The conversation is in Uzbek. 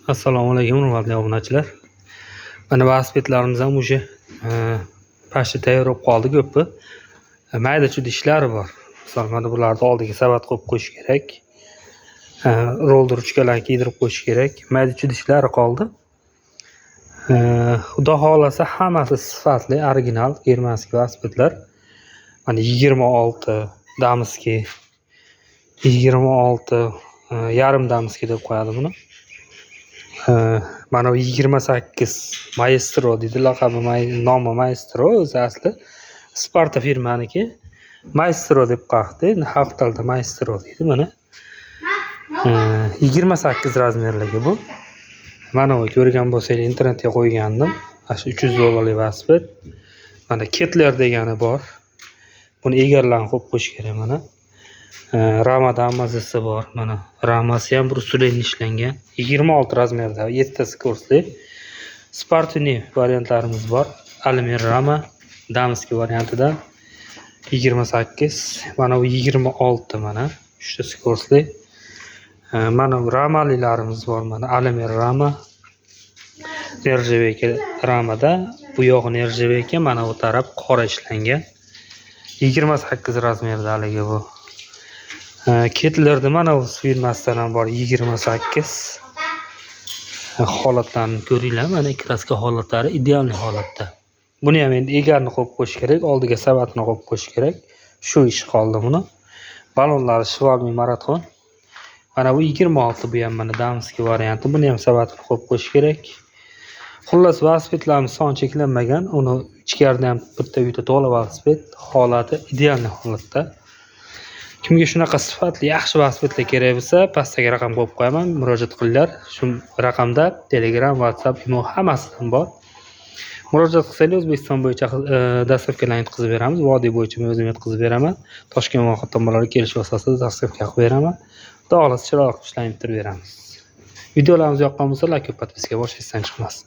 Assalomu alaykum hurmatli obunachilar. Mana velosipedlarimiz ham уже почти tayyor bo'lib qoldi ko'pi. Mayda chudi ishlari bor. Masalan, mana bularni oldiga savat qo'yib qo'yish kerak. Roller ruchkalarni kiydirib qo'yish kerak. Mayda chudi ishlari qoldi. Xudo xolasa hammasi sifatli, original germanskiy velosipedlar. Mana 26 damski, 26 yarim damski deb qo'yadi buni. Mana 28 Maestro deydi, laqabi nomi Maestro, o'zi asli Sparta firmaniki. Maestro deb qo'ydi. Xalq tilida Maestro deydi mana. 28 razmerligi bu. Mana bu ko'rgan bo'lsangiz internetga qo'ygandim. Shu $300 velosiped. Mana Ketler degani bor. Buni egarlarni qo'yib qo'yish kerak mana. Rama damazasi bor. Mana ramasi ham brusleyn ishlangan. 26 razmerda, 7 skorsli. Spartini variantlarimiz bor. Alumin rama damski variantida 28. Mana bu 26 mana 3 skorsli. Mana ramalilarimiz bor. Mana alumin rama. Nerjaveka ramada, bu yog'i nerjaveka, mana bu taraf qora ishlangan. 28 razmerdaligi bu. Ketlerda mana bu firmasidan ham bor 28. Holatlarni ko'ringlar, mana kraska holatlari ideal holatda. Buni ham endi egarni qo'yib qo'yish kerak, oldiga savatni qo'yib qo'yish kerak. Shu ish qoldi buni. Balonlari Shivalmi Marathon. Mana bu 26 bu ham mana damski varianti. Buni ham savatni qo'yib qo'yish kerak. Xullas, velosipedlarimiz soni cheklanmagan. Uni ichkarida ham bitta uyda to'la velosiped, holati ideal holatda. Kimga shunaqa sifatli, yaxshi velosipedlar kerak bo'lsa, pastdagi raqam qo'yib qo'yaman, murojaat qilinglar. Shu raqamda Telegram, WhatsApp, imo hammasidan bor. Murojaat qilsangiz O'zbekiston bo'yicha dastavkalarni yetkazib beramiz. Vodiy bo'yicha men o'zim yetkazib beraman. Toshkent va Xotanbolarga kelish asosida dastavka qilib beraman. Xudo xolasa chiroyli ishlarni bitirib beramiz. Videolarimiz yoqqan bo'lsa, like va podpiska boshingizdan chiqmasin.